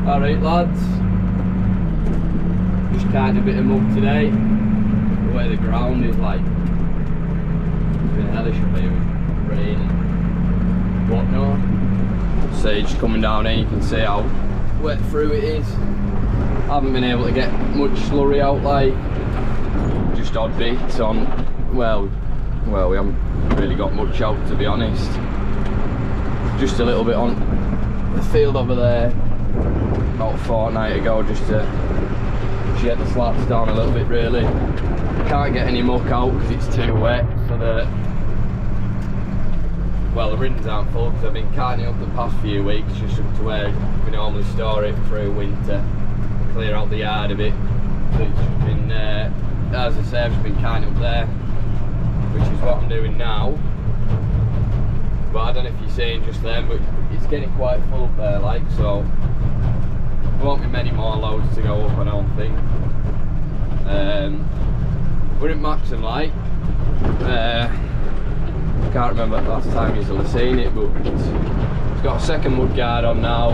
Alright lads, just carting a bit of muck today. The way the ground is like, it's been hellish up here with rain and whatnot. Sage coming down here, you can see how wet through it is. I haven't been able to get much slurry out, like just odd bits on, well we haven't really got much out to be honest. Just a little bit on the field over there about a fortnight ago, just to get the slats down a little bit really. Can't get any muck out because it's too wet, so that, well, the rins aren't full because I've been carting it up the past few weeks just up to where we normally store it through winter, clear out the yard a bit. So it's just been, as I say, I've just been carting up there, which is what I'm doing now. But I don't know if you're seeing just then, but it's getting quite full up there, like, so there won't be many more loads to go up, I don't think. We're in Maxxum, like, I can't remember the last time you'll have seen it, but it's got a second mud guard on now.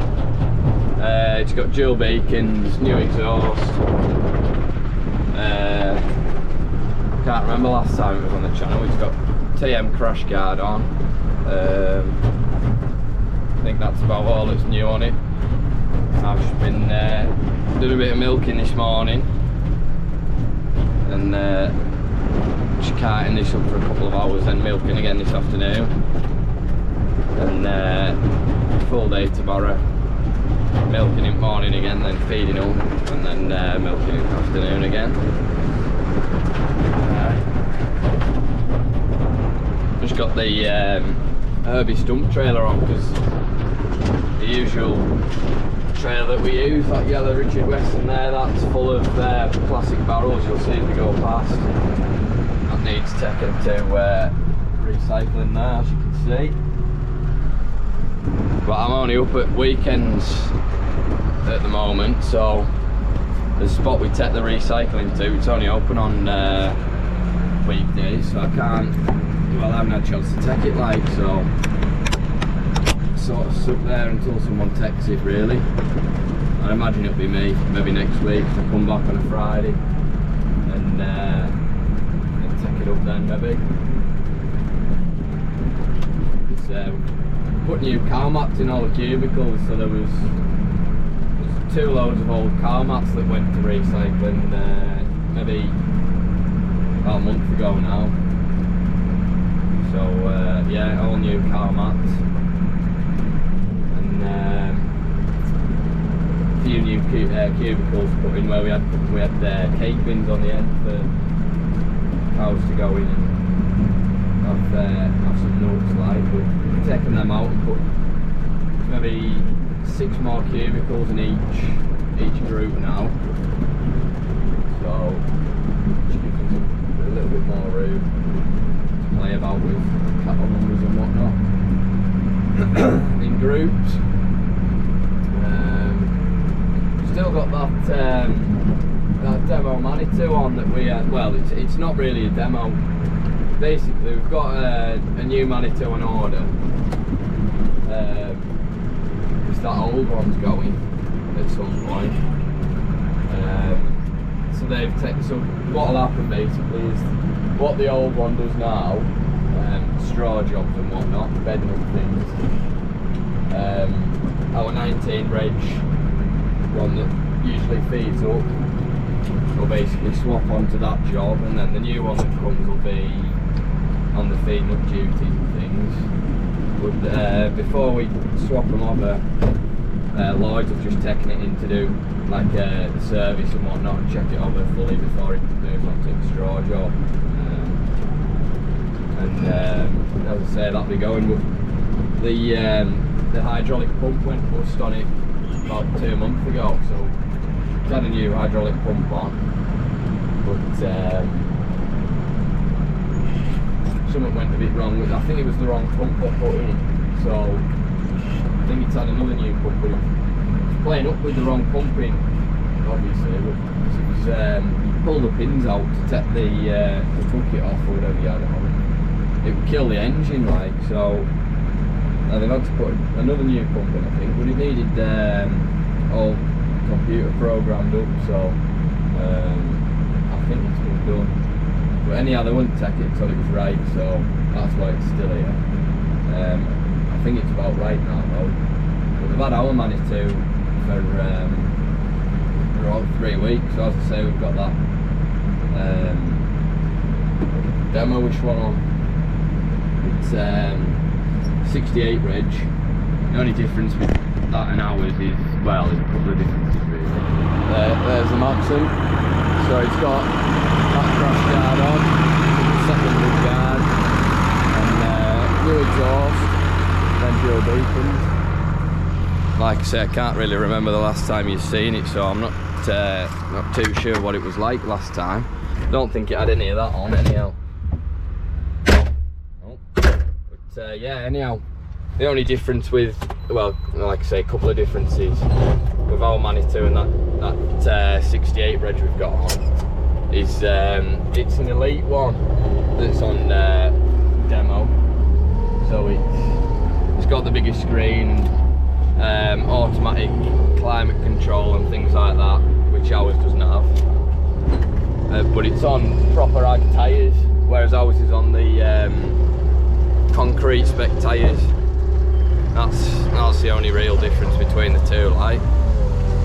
It's got dual beacons, new exhaust. Can't remember last time it was on the channel. It's got TM crash guard on. I think that's about all that's new on it. I've just been doing a bit of milking this morning and just carting this up for a couple of hours, then milking again this afternoon, and full day tomorrow, milking in the morning again, then feeding up, and then milking in the afternoon again. Just got the Herbie stump trailer on because the usual trailer that we use, that yellow Richard Weston there, that's full of plastic barrels. You'll see as we go past. That needs taken to recycling there, as you can see. But I'm only up at weekends at the moment, so the spot we take the recycling to, it's only open on weekdays, so I can't, well, I haven't had a chance to take it, like, so sort of stuck there until someone takes it really. I imagine it'll be me, maybe next week. I'll come back on a Friday and take it up then maybe. Put new car mats in all the cubicles, so there's 2 loads of old car mats that went to recycling maybe about a month ago now. So yeah, all new car mats. A few new cubicles put in where we had cake bins on the end for cows to go in and have some nuts, like, but we're taking them out and put maybe 6 more cubicles in each group now, so which gives us a little bit more room to play about with cattle numbers and whatnot in groups. Still got that demo Manitou on that we had. Well, it's not really a demo. Basically, we've got a new Manitou on order. Because that old one's going at some point. So they've taken. So what'll happen basically is what the old one does now, straw jobs and whatnot, bedding up things. Our 19 reg one that usually feeds up will basically swap onto that job, and then the new one that comes will be on the feeding up duties and things. But before we swap them over, Lloyd's have just taken it in to do like the service and whatnot and check it over fully before it moves on to the straw job. And as I say, that'll be going. But the hydraulic pump went bust on it about 2 months ago, so it's had a new hydraulic pump on, but something went a bit wrong with it. I think it was the wrong pump I put in, so I think it's had another new pump, but it's playing up with the wrong pumping, obviously. It was you pull the pins out to take the bucket off or whatever you had it on. It would kill the engine, like, so they've had to put another new pump in, I think, but it needed all computer programmed up, so I think it's been done. But anyhow, they wouldn't take it until it was right, so that's why it's still here. I think it's about right now though. But we've had our Manitou for about 3 weeks, so as I say, we've got that demo-ish one on. It's 68 reg. The only difference with that and ours is, well, there's a couple of differences really. There's the maxxum, so it's got that crash guard on, second big guard, and new exhaust, then dual beacons. Like I say, I can't really remember the last time you've seen it, so I'm not too sure what it was like last time. Don't think it had any of that on anyhow. Oh. But yeah, anyhow, the only difference with, well, like I say, a couple of differences with our Manitou and that 68 reg we've got on is it's an elite one that's on demo, so it's got the biggest screen, automatic climate control and things like that, which ours doesn't have. But it's on proper ag tyres, whereas ours is on the concrete spec tyres. That's the only real difference between the two, like.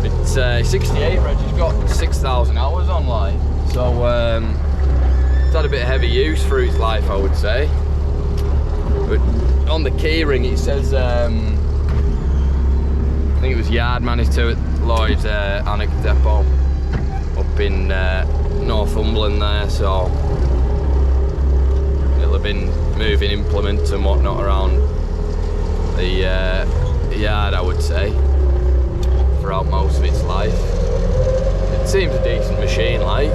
It's 68 reg, it's got 6,000 hours on, like, so it's had a bit of heavy use through its life, I would say. But on the keyring it says, I think it was yard Manitou at Lloyd's Annex Depot up in Northumberland there, so it'll have been moving implements and whatnot around the yard, I would say, throughout most of its life. It seems a decent machine, like.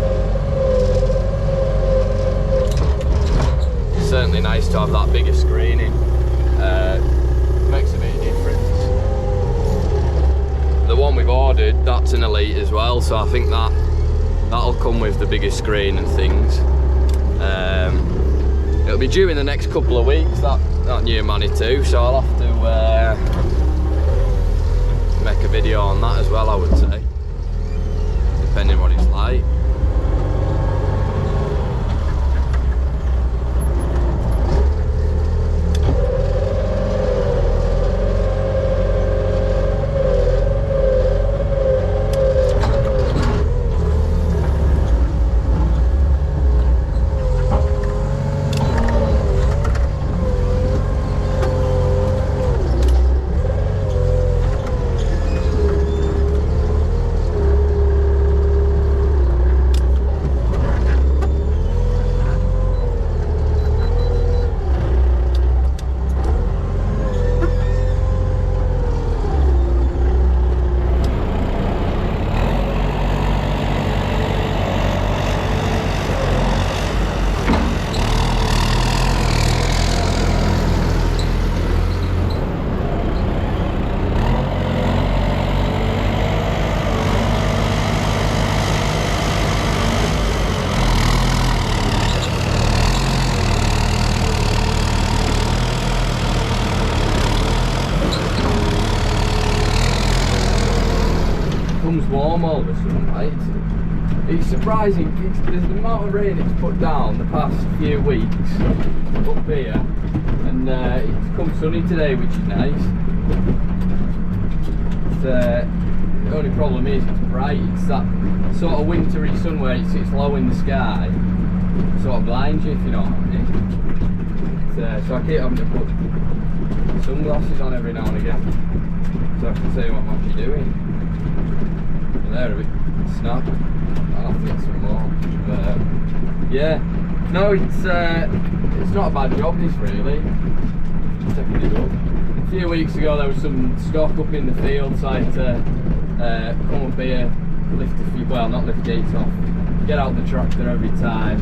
It's certainly nice to have that bigger screening. Makes a bit of difference. The one we've ordered, that's an elite as well, so I think that'll come with the bigger screen and things. It'll be due in the next couple of weeks, that new Manitou, so I'll have to make a video on that as well, I would say, depending what it's like. Warm all of a sudden, right? It's surprising, the amount of rain it's put down the past few weeks up here, and it's come sunny today, which is nice. The only problem is it's bright, it's that sort of wintry sun where it sits low in the sky, sort of blinds you, if you know what I mean. So I keep having to put sunglasses on every now and again so I can see what I'm actually doing. They're a bit snap. I'll have to get some more. But, yeah, no, it's not a bad job, this really. Taking it up. A few weeks ago there was some stock up in the field, so I had to come up here, lift a few, well, not lift gates off, get out the tractor every time,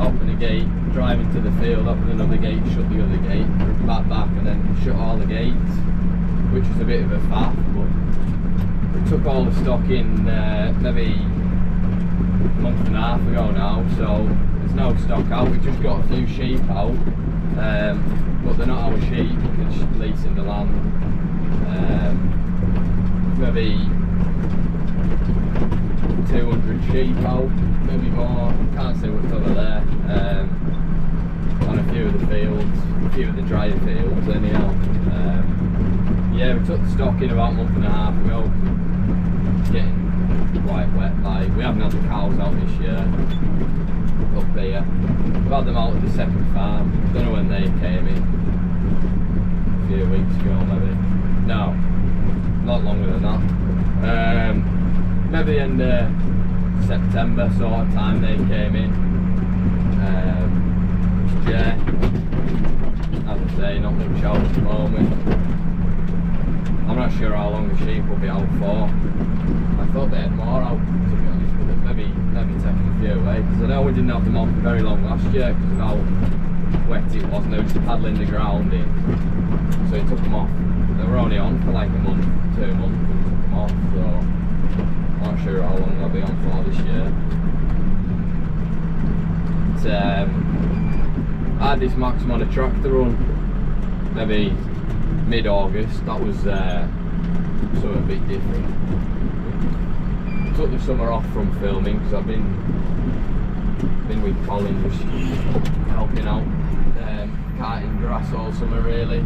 open a gate, drive into the field, open another gate, shut the other gate, back, and then shut all the gates, which was a bit of a faff, but we took all the stock in maybe a month and a half ago now, so there's no stock out. We just got a few sheep out, but they're not our sheep, they're just leasing the land. Maybe 200 sheep out, maybe more. Can't see what's over there. On a few of the fields, a few of the drier fields anyhow. Yeah, we took the stock in about a month and a half ago. It's getting quite wet, like we haven't had the cows out this year up here. We've had them out at the second farm. Don't know when they came in. A few weeks ago maybe. No, not longer than that. Maybe the end of September sort of time they came in. Yeah, as I say, not much out at the moment. I'm not sure how long the sheep will be out for. I thought they had more out, to be honest with it. Maybe taking a few away, because I know we didn't have them on for very long last year because of how wet it was and they were paddling the ground in. So it took them off. They were only on for like a month, 2 months, and took them off. So I'm not sure how long they'll be on for this year. I had this maxxum on a tractor run, maybe mid-August. That was something a bit different. Took the summer off from filming because I've been with Colin just helping out, carting grass all summer really.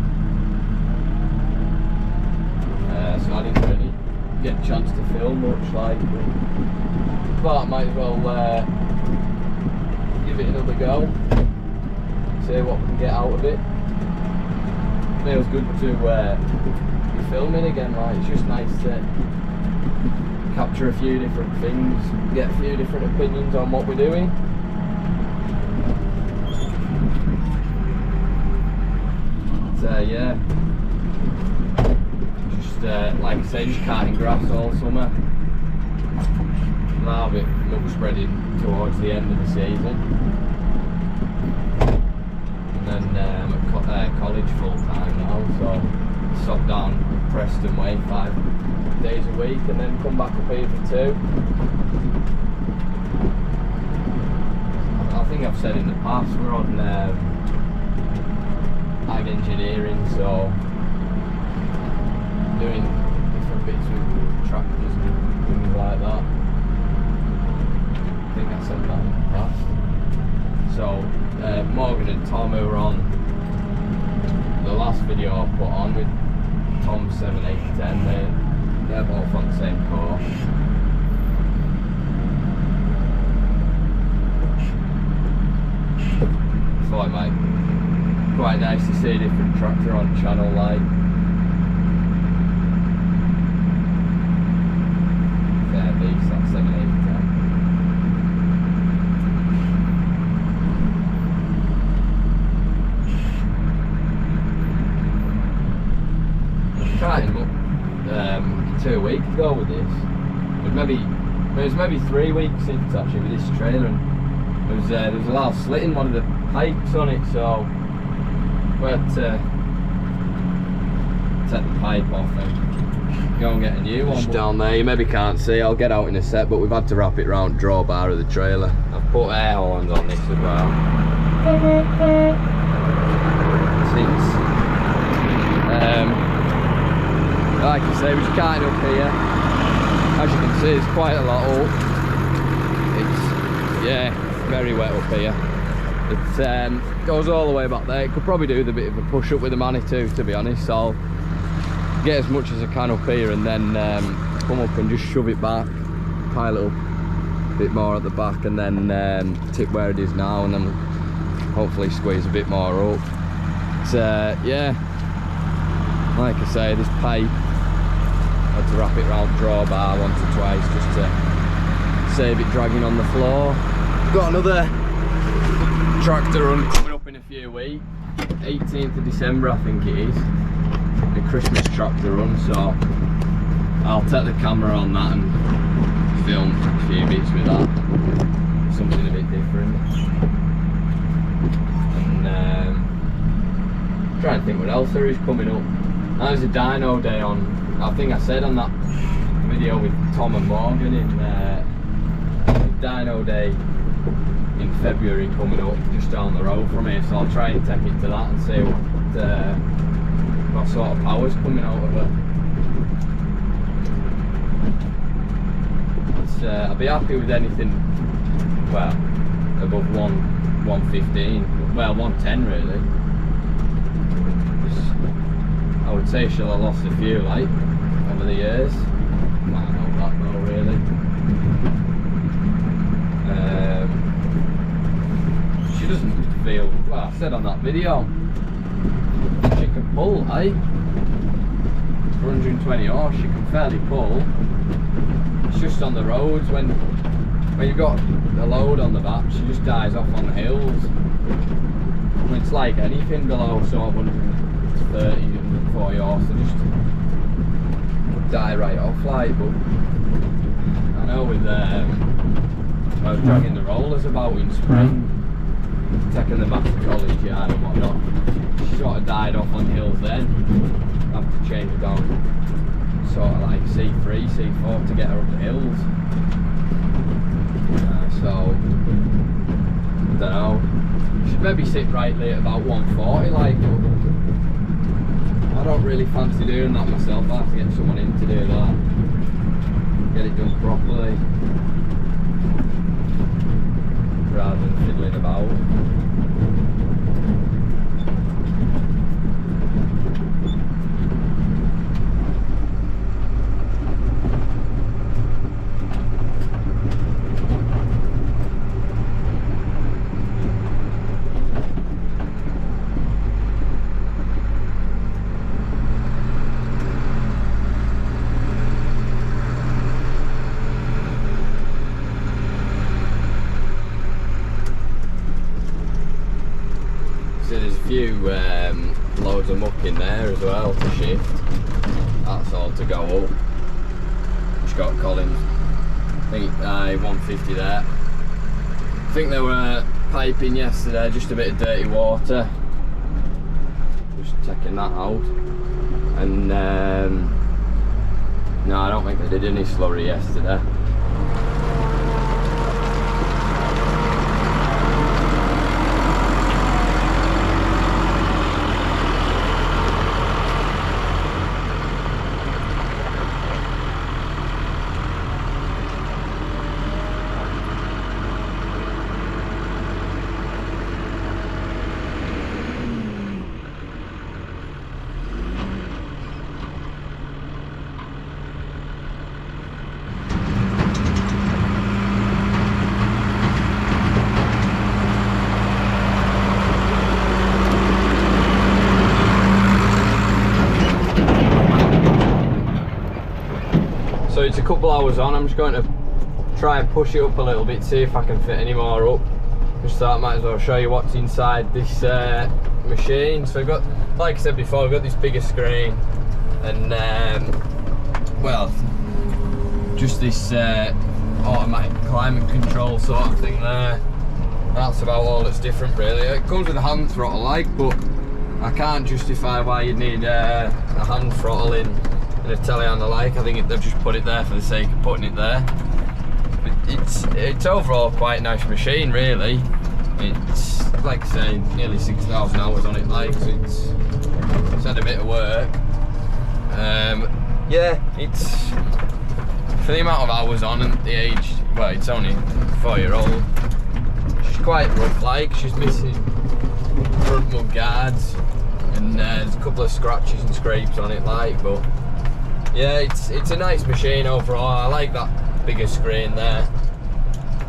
So I didn't really get a chance to film much, like, but I might as well give it another go, see what we can get out of it. Feels good to be filming again, like it's just nice to capture a few different things, get a few different opinions on what we're doing. So yeah, just like I say, just carting grass all summer. Now a bit muck spreading towards the end of the season. And then I'm at college full time now, so stop down Preston way 5 days a week and then come back up here for 2. I think I've said in the past we're on ag engineering, so doing different bits with tractors and things like that. I think I said that in the past. So Morgan and Tom, who were on the last video I put on with Tom 7, 8, 10, they're both on the same course. Thought it might be quite nice to see a different tractor on channel, like. Fair beast, that's 7, 8, 10. Starting up 2 weeks ago with this. It was maybe 3 weeks since actually with this trailer, and there was a lot of slit in one of the pipes on it, so we had to take the pipe off and go and get a new one. Just down there, you maybe can't see, I'll get out in a sec, but we've had to wrap it round drawbar of the trailer. I've put air horns on this as well. Like I say, we're just carting up here. As you can see, there's quite a lot up. It's, yeah, very wet up here. It goes all the way back there. It could probably do with a bit of a push up with the Manitou, to be honest. So I'll get as much as I can up here and then come up and just shove it back, pile it up a bit more at the back, and then tip where it is now, and then hopefully squeeze a bit more up. But yeah, like I say, this pipe, I had to wrap it round drawbar once or twice just to save it dragging on the floor. Got another tractor run coming up in a few weeks, 18th of December I think it is, the Christmas tractor run, so I'll take the camera on that and film a few bits with that, something a bit different. And trying to think what else there is coming up. There's a dyno day on, I think I said on that video with Tom and Morgan, in dyno day in February coming up just down the road from here, so I'll try and take it to that and see what sort of power's coming out of it. I'd be happy with anything, well, above 115, well 110 really. I would say she'll have lost a few like over the years. Might not that though really. She doesn't feel, well I said on that video, she can pull, eh? For 120 horse she can fairly pull. It's just on the roads when you've got a load on the back, she just dies off on the hills. When it's like anything below sort of 130, 140 horse, they just die right off like. But I know with I was dragging the rollers about in spring, taking them back to college yard and whatnot, she sort of died off on hills then. I have to change it down sort of like C3, C4 to get her up the hills. So, I don't know, should maybe sit rightly at about 140 like, but I don't really fancy doing that myself. I have to get someone in to do that, get it done properly, rather than fiddling about. There's a few loads of muck in there as well to shift. That's all to go up. Just got Collins, I think 150 there. I think they were piping yesterday, just a bit of dirty water. Just checking that out. And no, I don't think they did any slurry yesterday. So it's a couple hours on. I'm just going to try and push it up a little bit, see if I can fit any more up. Just thought I might as well show you what's inside this machine. So I've got, like I said before, I've got this bigger screen and well, just this automatic climate control sort of thing there. That's about all that's different really. It comes with a hand throttle like, but I can't justify why you'd need a hand throttle in a telehandler like. I think they've just put it there for the sake of putting it there. But it's overall quite a nice machine really. It's like I say, nearly 6,000 hours on it like, so it's had a bit of work. Yeah, it's for the amount of hours on and the age, well it's only 4-year-old. She's quite rough like, she's missing front mud guards and there's a couple of scratches and scrapes on it like, but yeah, it's a nice machine overall. I like that bigger screen there.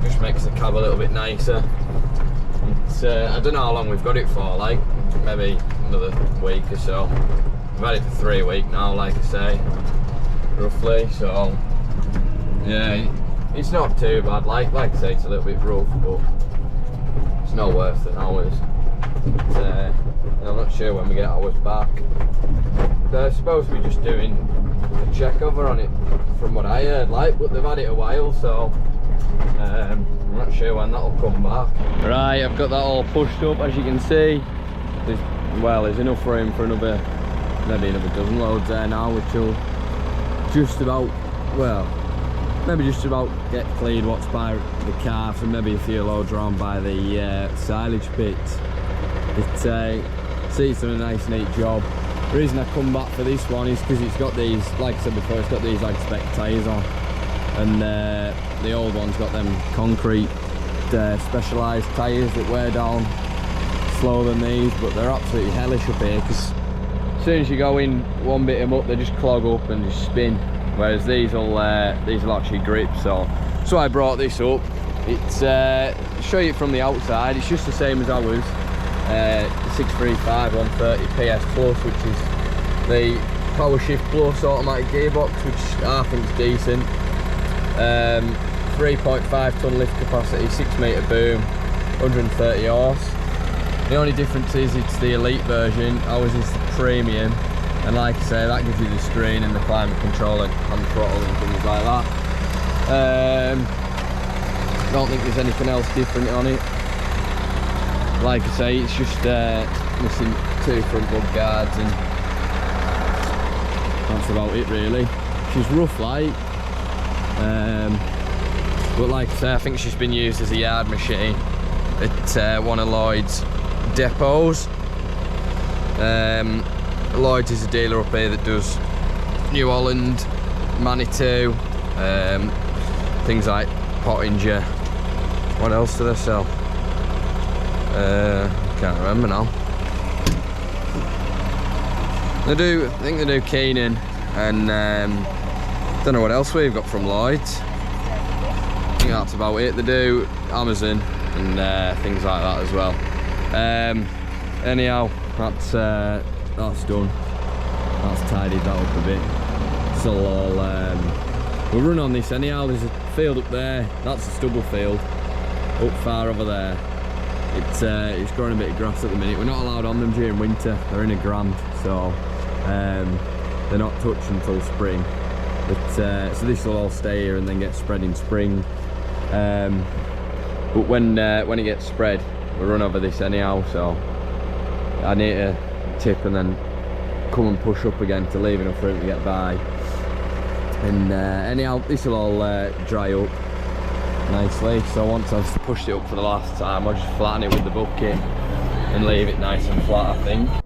Just makes the cab a little bit nicer. It's I don't know how long we've got it for, like maybe another week or so. We've had it for 3 weeks now, like I say, roughly. So yeah, it's not too bad. Like I say, it's a little bit rough, but it's no worse than ours. I'm not sure when we get ours back. They're supposed to be just doing a check over on it from what I heard like, but they've had it a while, so I'm not sure when that'll come back. Right, I've got that all pushed up as you can see. There's enough room for maybe another dozen loads there now, which will just about, well, maybe just about get cleared what's by the calf and maybe a few loads around by the silage pits. It's done a nice neat job. The reason I come back for this one is because it's got these, like I said before, it's got these like spec tyres on. and the old one's got them concrete specialised tyres that wear down slower than these, but they're absolutely hellish up here because as soon as you go in one bit of muck they just clog up and just spin, whereas these will actually grip. So that's why I brought this up. It's show you it from the outside, it's just the same as ours, 635 130 PS Plus, which is the Power Shift Plus automatic gearbox, which I think is decent. 3.5 ton lift capacity, 6 metre boom, 130 horse. The only difference is it's the Elite version, ours is the Premium, and like I say, that gives you the screen and the climate control and throttle and things like that. I don't think there's anything else different on it. Like I say, it's just missing 2 front mud guards, and that's about it really. She's rough like, but like I say, I think she's been used as a yard machine at one of Lloyd's depots. Lloyd's is a dealer up here that does New Holland, Manitou, things like Pottinger. What else do they sell? Can't remember now. I think they do Keenan, and don't know what else we've got from Lloyd's. I think that's about it. They do Amazon and things like that as well. Anyhow, that's done. That's tidied that up a bit. So we'll run on this anyhow. There's a field up there. That's a stubble field. Up far over there, it's growing a bit of grass at the minute. We're not allowed on them during winter. They're in a grant, so they're not touched until spring. But so this will all stay here and then get spread in spring. But when it gets spread, we'll run over this anyhow. So I need to tip and then come and push up again to leave enough room to get by. And anyhow, this will all dry up nicely. So once I've pushed it up for the last time, I'll just flatten it with the bucket and leave it nice and flat, I think.